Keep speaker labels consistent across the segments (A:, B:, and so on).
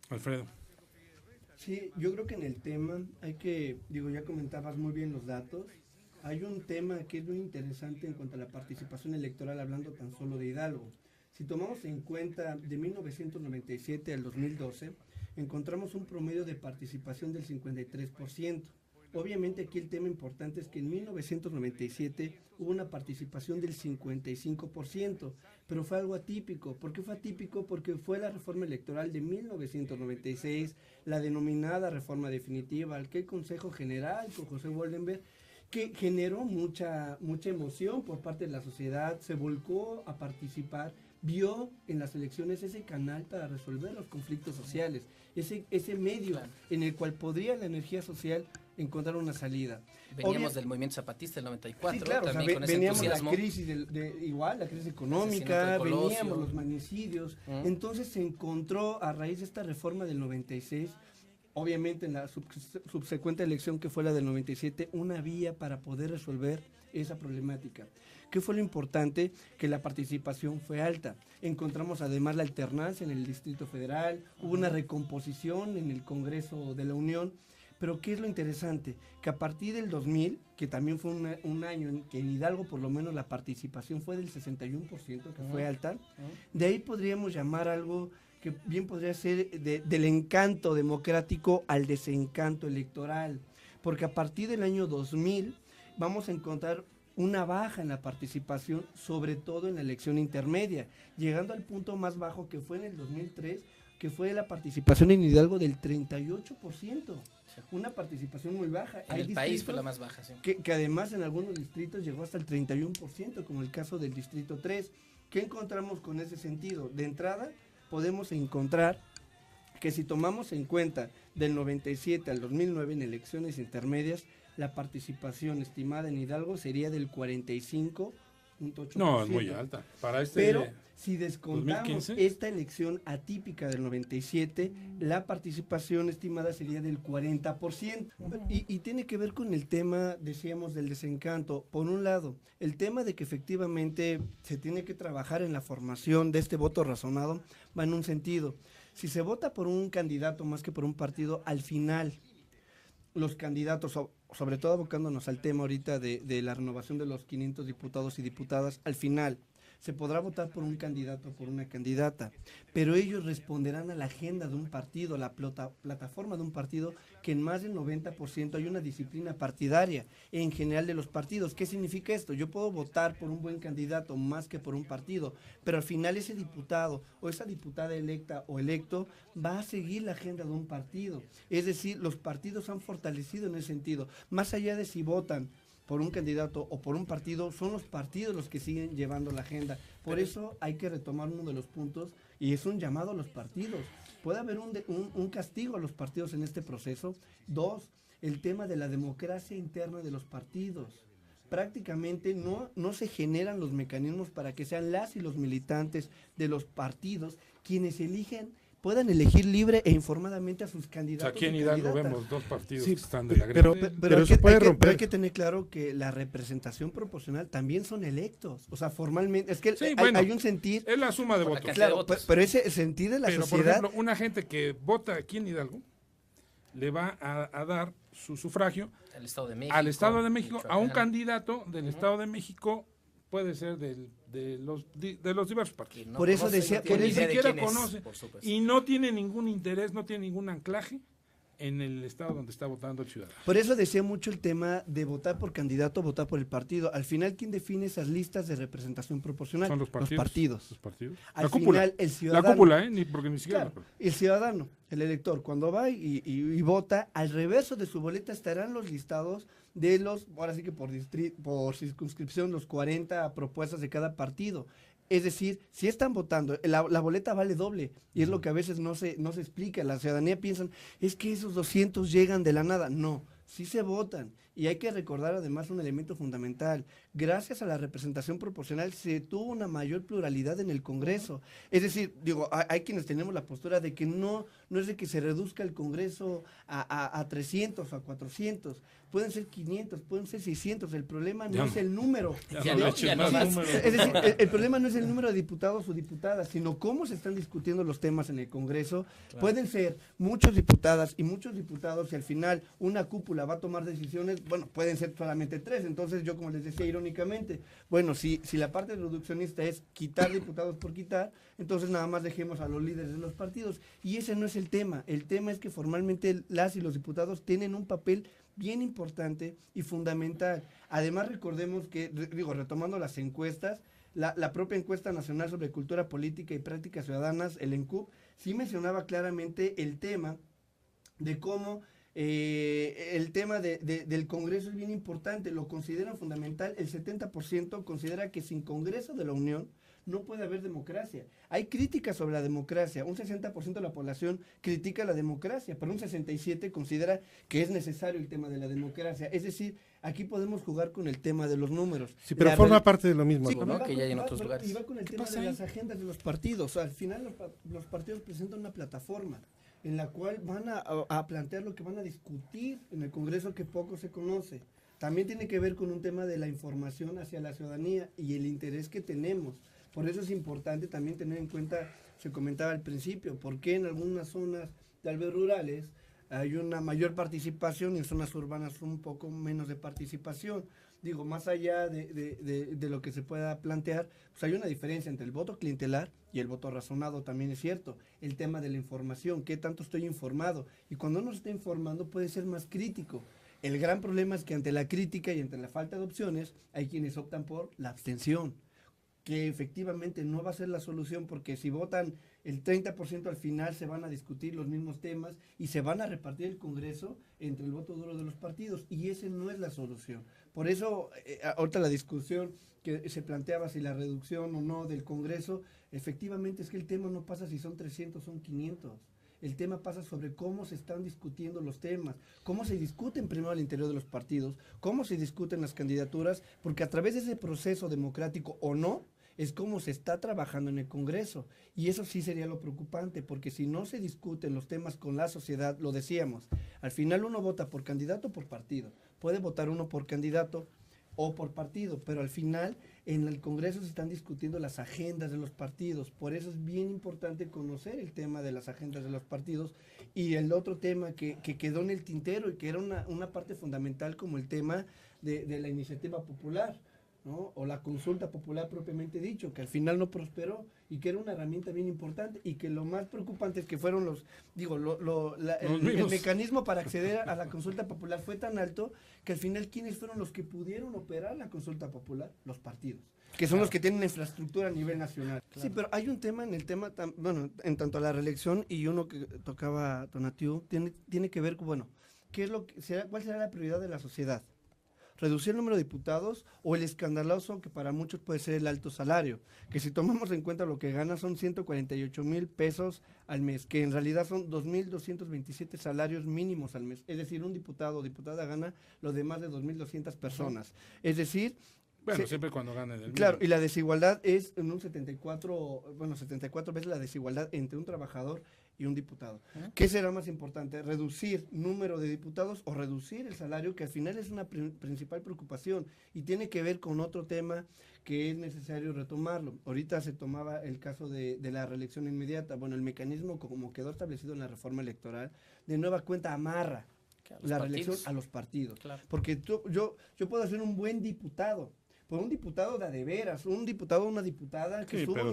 A: Alfredo.
B: Sí, yo creo que en el tema hay que, ya comentabas muy bien los datos. Hay un tema que es muy interesante en cuanto a la participación electoral, hablando tan solo de Hidalgo. Si tomamos en cuenta de 1997 al 2012, encontramos un promedio de participación del 53%. Obviamente aquí el tema importante es que en 1997 hubo una participación del 55%, pero fue algo atípico. ¿Por qué fue atípico? Porque fue la reforma electoral de 1996, la denominada reforma definitiva, aquel Consejo General con José Woldenberg, que generó mucha emoción por parte de la sociedad, se volcó a participar, vio en las elecciones ese canal para resolver los conflictos sociales, ese medio en el cual podría la energía social encontrar una salida.
C: Veníamos del movimiento zapatista del 94,
B: sí, claro,
C: también con ese
B: veníamos
C: entusiasmo.
B: la crisis, la crisis económica, veníamos los magnicidios, entonces se encontró a raíz de esta reforma del 96, obviamente en la subsecuente elección que fue la del 97, una vía para poder resolver esa problemática. ¿Qué fue lo importante? Que la participación fue alta. Encontramos además la alternancia en el Distrito Federal, hubo una recomposición en el Congreso de la Unión, pero ¿qué es lo interesante? Que a partir del 2000, que también fue un año en que en Hidalgo por lo menos la participación fue del 61%, que fue alta, de ahí podríamos llamar algo que bien podría ser del encanto democrático al desencanto electoral, porque a partir del año 2000 vamos a encontrar una baja en la participación, sobre todo en la elección intermedia, llegando al punto más bajo que fue en el 2003, que fue la participación en Hidalgo del 38%, una participación muy baja.
C: En el país fue la más baja, sí.
B: Que además en algunos distritos llegó hasta el 31%, como el caso del Distrito 3. ¿Qué encontramos con ese sentido? De entrada, podemos encontrar que si tomamos en cuenta del 97 al 2009 en elecciones intermedias, la participación estimada en Hidalgo sería del 45.8%.
A: No, es muy alta. Para
B: Pero si descontamos
A: 2015,
B: esta elección atípica del 97, la participación estimada sería del 40%. Y tiene que ver con el tema, decíamos, del desencanto. Por un lado, el tema de que efectivamente se tiene que trabajar en la formación de este voto razonado va en un sentido. Si se vota por un candidato más que por un partido, al final los candidatos, sobre todo abocándonos al tema ahorita de la renovación de los 500 diputados y diputadas, al final se podrá votar por un candidato o por una candidata, pero ellos responderán a la agenda de un partido, la plataforma de un partido, que en más del 90% hay una disciplina partidaria en general de los partidos. ¿Qué significa esto? Yo puedo votar por un buen candidato más que por un partido, pero al final ese diputado o esa diputada electa o electo va a seguir la agenda de un partido. Es decir, los partidos han fortalecido en ese sentido. Más allá de si votan por un candidato o por un partido, son los partidos los que siguen llevando la agenda. Por eso hay que retomar uno de los puntos, y es un llamado a los partidos. Puede haber un castigo a los partidos en este proceso. Dos, el tema de la democracia interna de los partidos. Prácticamente no se generan los mecanismos para que sean las y los militantes de los partidos quienes puedan elegir libre e informadamente a sus candidatos.
A: Aquí en Hidalgo vemos dos partidos que están de la
B: pero
A: pero
B: hay que tener claro que la representación proporcional también son electos, o sea, formalmente, es que hay un sentir.
A: Es la suma de votos.
B: Claro, pero ese sentir de la sociedad.
A: Por ejemplo, una gente que vota aquí en Hidalgo le va a dar su sufragio
C: al Estado de México,
A: a un candidato del Estado de México, puede ser de los diversos partidos.
B: Por eso decía
A: que ni siquiera conoce y no tiene ningún interés, no tiene ningún anclaje en el estado donde está votando el ciudadano.
B: Por eso decía mucho el tema de votar por candidato, votar por el partido. Al final, ¿quién define esas listas de representación proporcional?
A: Son los partidos. Los partidos.
B: Al la cúpula. Final, el ciudadano.
A: La cúpula, porque ni siquiera.
B: Claro, el ciudadano, el elector, cuando va y vota, al reverso de su boleta estarán los listados de ahora sí que por circunscripción, los 40 propuestas de cada partido. Es decir, si están votando, la boleta vale doble, y es lo que a veces no se explica. La ciudadanía piensan, es que esos 200 llegan de la nada. No, sí se votan, y hay que recordar además un elemento fundamental. gracias a la representación proporcional se tuvo una mayor pluralidad en el Congreso. Es decir, digo, hay quienes tenemos la postura de que no es de que se reduzca el Congreso a 300 o a 400, pueden ser 500, pueden ser 600, el problema no es el número. Es decir, el problema no es el número de diputados o diputadas, sino cómo se están discutiendo los temas en el Congreso. Claro. Pueden ser muchas diputadas y muchos diputados y al final una cúpula va a tomar decisiones, bueno, pueden ser solamente 3, entonces yo como les decía irónicamente, bueno, si la parte reduccionista es quitar diputados por quitar, entonces nada más dejemos a los líderes de los partidos, y ese no es el tema es que formalmente las y los diputados tienen un papel bien importante y fundamental. Además recordemos que, retomando las encuestas, la propia encuesta nacional sobre cultura política y prácticas ciudadanas, el ENCUP, sí mencionaba claramente el tema de cómo el tema del Congreso es bien importante, lo consideran fundamental, el 70% considera que sin Congreso de la Unión no puede haber democracia. Hay críticas sobre la democracia, un 60% de la población critica la democracia, pero un 67% considera que es necesario el tema de la democracia. Es decir, aquí podemos jugar con el tema de los números.
D: Sí, pero forma parte de lo mismo.
C: Sí, ¿no? Que ya hay en otros lugares.
B: Y va con el tema de las agendas de los partidos. O sea, al final los partidos presentan una plataforma en la cual van a plantear lo que van a discutir en el Congreso que poco se conoce. También tiene que ver con un tema de la información hacia la ciudadanía y el interés que tenemos. Por eso es importante también tener en cuenta, se comentaba al principio, por qué en algunas zonas tal vez rurales hay una mayor participación y en zonas urbanas un poco menos de participación. Digo, más allá de lo que se pueda plantear, pues hay una diferencia entre el voto clientelar y el voto razonado, también es cierto. El tema de la información, qué tanto estoy informado, y cuando uno se está informando puede ser más crítico. El gran problema es que ante la crítica y ante la falta de opciones, hay quienes optan por la abstención, que efectivamente no va a ser la solución, porque si votan el 30% al final se van a discutir los mismos temas y se van a repartir el Congreso entre el voto duro de los partidos, y esa no es la solución. Por eso, ahorita la discusión que se planteaba si la reducción o no del Congreso, efectivamente es que el tema no pasa si son 300 o son 500. El tema pasa sobre cómo se están discutiendo los temas, cómo se discuten primero al interior de los partidos, cómo se discuten las candidaturas, porque a través de ese proceso democrático o no, es cómo se está trabajando en el Congreso. Y eso sí sería lo preocupante, porque si no se discuten los temas con la sociedad, lo decíamos, al final uno vota por candidato o por partido. Puede votar uno por candidato o por partido, pero al final en el Congreso se están discutiendo las agendas de los partidos. Por eso es bien importante conocer el tema de las agendas de los partidos. Y el otro tema que quedó en el tintero y que era una parte fundamental, como el tema de la iniciativa popular, ¿no? O la consulta popular propiamente dicho, que al final no prosperó y que era una herramienta bien importante, y que lo más preocupante es que fueron el mecanismo para acceder a la consulta popular fue tan alto que al final ¿quiénes fueron los que pudieron operar la consulta popular? Los partidos, que son los que tienen infraestructura a nivel nacional. Claro. Sí, pero hay un tema en el tema, en tanto a la reelección y uno que tocaba Tonatiuh, tiene que ver con, ¿cuál será la prioridad de la sociedad? ¿Reducir el número de diputados o el escandaloso que para muchos puede ser el alto salario? Que si tomamos en cuenta lo que gana son 148,000 pesos al mes, que en realidad son 2,227 salarios mínimos al mes. Es decir, un diputado o diputada gana lo de más de 2,200 personas. Es decir...
A: Bueno, siempre cuando gane del
B: Claro, y la desigualdad es en un 74 veces la desigualdad entre un trabajador y un diputado. ¿Qué será más importante? ¿Reducir número de diputados o reducir el salario? Que al final es una principal preocupación y tiene que ver con otro tema que es necesario retomarlo. Ahorita se tomaba el caso de la reelección inmediata. Bueno, el mecanismo como quedó establecido en la reforma electoral, de nueva cuenta amarra la reelección a los partidos. Claro. Porque yo puedo ser un buen diputado, por un diputado de veras, un diputado o una diputada que suba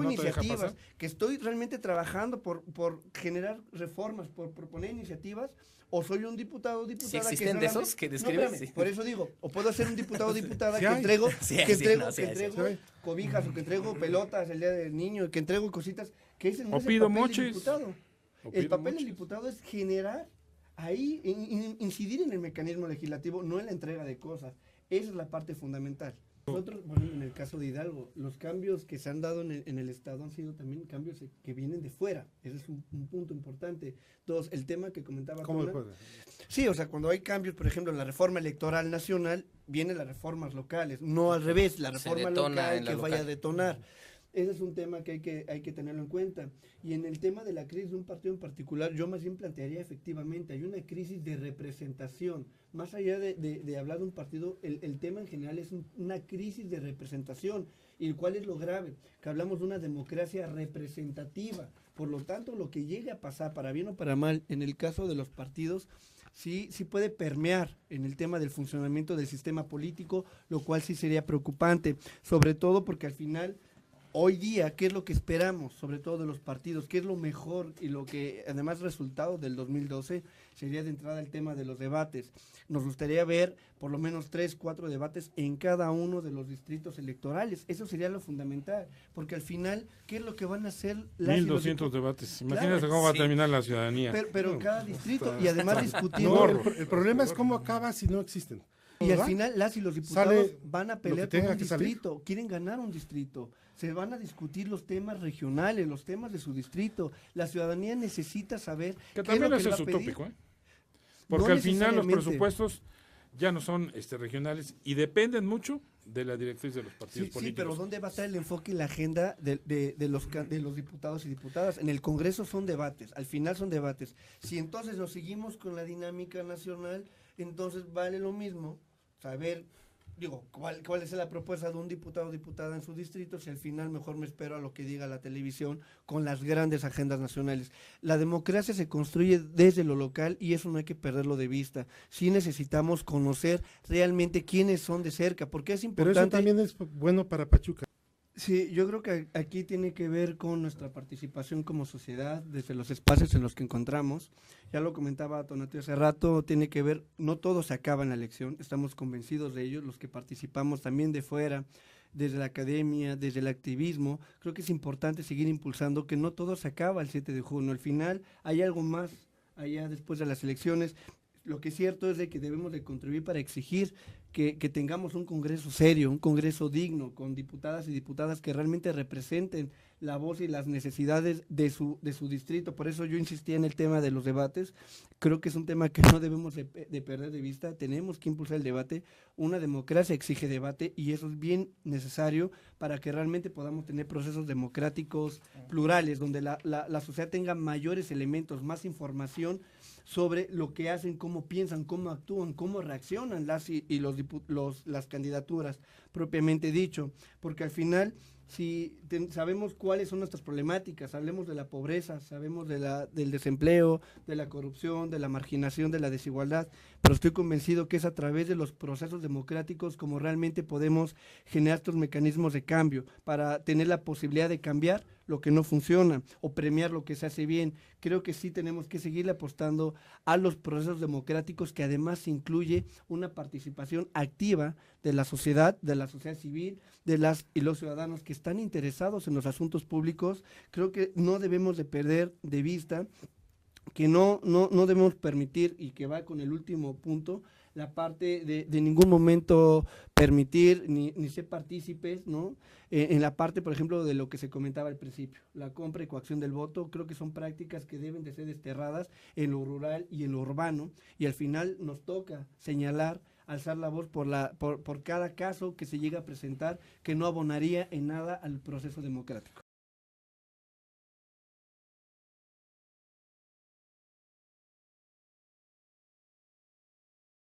B: iniciativas, que estoy realmente trabajando por generar reformas, por proponer iniciativas, o soy un diputado o diputada
C: ¿sí existen de esos que describes?
B: Sí. Por eso digo, o puedo ser un diputado o diputada que entrego cobijas, o que entrego pelotas el día del niño, que entrego cositas, que ese no es el papel del diputado. El papel del diputado es generar ahí, incidir en el mecanismo legislativo, no en la entrega de cosas. Esa es la parte fundamental. Nosotros, bueno, en el caso de Hidalgo, los cambios que se han dado en el Estado han sido también cambios que vienen de fuera. Ese es un punto importante. Dos, el tema que comentaba.
D: ¿Cómo
B: Tona, sí, o sea, cuando hay cambios, por ejemplo, en la reforma electoral nacional, vienen las reformas locales, no al revés, la reforma local que vaya a detonar. Ese es un tema que hay que tenerlo en cuenta. Y en el tema de la crisis de un partido en particular, yo más bien plantearía efectivamente, hay una crisis de representación. Más allá de hablar de un partido, el tema en general es una crisis de representación. ¿Y cuál es lo grave? Que hablamos de una democracia representativa. Por lo tanto, lo que llegue a pasar, para bien o para mal, en el caso de los partidos, sí puede permear en el tema del funcionamiento del sistema político, lo cual sí sería preocupante, sobre todo porque al final, hoy día, ¿qué es lo que esperamos, sobre todo de los partidos? ¿Qué es lo mejor y lo que, además, resultado del 2012, sería de entrada el tema de los debates? Nos gustaría ver por lo menos 3, 4 debates en cada uno de los distritos electorales. Eso sería lo fundamental, porque al final, ¿qué es lo que van a hacer las
A: 1,200 debates. Imagínate cómo va a terminar la ciudadanía.
B: Pero
A: No,
B: cada distrito, y además discutir.
D: No, el problema es cómo acaba si no existen.
B: Y al final las y los diputados van a pelear por un
D: que
B: distrito, quieren ganar un distrito, se van a discutir los temas regionales, los temas de su distrito. La ciudadanía necesita saber
A: que
B: qué es lo
A: también
B: que
A: eso
B: le
A: es
B: va a pedir.
A: utópico, ¿eh? Porque
B: No
A: al final los
B: necesariamente.
A: presupuestos ya no son regionales y dependen mucho de la directriz de los partidos
B: Sí,
A: políticos.
B: pero ¿dónde va a estar el enfoque y la agenda de los diputados y diputadas? En el Congreso son debates, al final son debates. Si entonces nos seguimos con la dinámica nacional, entonces vale lo mismo saber, cuál es la propuesta de un diputado o diputada en su distrito, si al final mejor me espero a lo que diga la televisión con las grandes agendas nacionales. La democracia se construye desde lo local y eso no hay que perderlo de vista. Sí necesitamos conocer realmente quiénes son de cerca, porque es
D: Pero
B: importante.
D: eso también es bueno para Pachuca.
B: Sí, yo creo que aquí tiene que ver con nuestra participación como sociedad, desde los espacios en los que encontramos. Ya lo comentaba Tonatiuh hace rato, tiene que ver, no todo se acaba en la elección, estamos convencidos de ello, los que participamos también de fuera, desde la academia, desde el activismo. Creo que es importante seguir impulsando que no todo se acaba el 7 de junio, al final hay algo más allá después de las elecciones. Lo que es cierto es de que debemos de contribuir para exigir que tengamos un Congreso serio, un Congreso digno, con diputadas y diputadas que realmente representen la voz y las necesidades de su distrito. Por eso yo insistía en el tema de los debates. Creo que es un tema que no debemos de perder de vista. Tenemos que impulsar el debate. Una democracia exige debate y eso es bien necesario para que realmente podamos tener procesos democráticos plurales, donde la sociedad tenga mayores elementos, más información sobre lo que hacen, cómo piensan, cómo actúan, cómo reaccionan las candidaturas propiamente dicho, porque al final si sabemos cuáles son nuestras problemáticas, hablemos de la pobreza, sabemos del desempleo, de la corrupción, de la marginación, de la desigualdad, pero estoy convencido que es a través de los procesos democráticos como realmente podemos generar estos mecanismos de cambio para tener la posibilidad de cambiar lo que no funciona o premiar lo que se hace bien. Creo que sí tenemos que seguirle apostando a los procesos democráticos, que además incluye una participación activa de la sociedad civil, de las y los ciudadanos que están interesados en los asuntos públicos. Creo que no debemos de perder de vista que no debemos permitir, y que va con el último punto, la parte de ningún momento permitir ni ser partícipes, ¿no? En la parte, por ejemplo, de lo que se comentaba al principio, la compra y coacción del voto. Creo que son prácticas que deben de ser desterradas en lo rural y en lo urbano, y al final nos toca señalar, alzar la voz por cada caso que se llega a presentar que no abonaría en nada al proceso democrático.